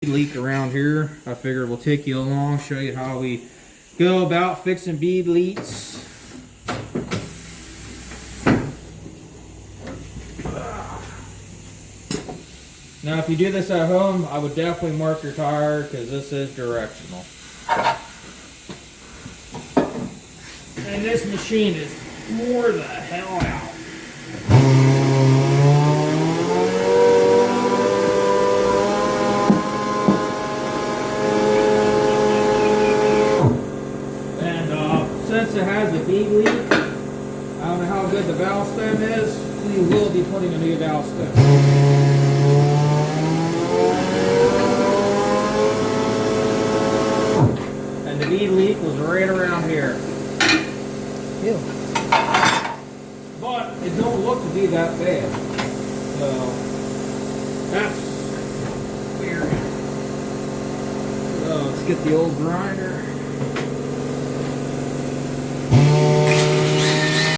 Leak around here. I figured we'll take you along, show you how we go about fixing bead leaks. Now if you do this at home, I would definitely mark your tire because this is directional. And this machine is wore the hell out. Since it has a bead leak, I don't know how good the valve stem is, we will be putting a new valve stem. And the bead leak was right around here. Ew. But it don't look to be that bad. So that's weird. So let's get the old grinder.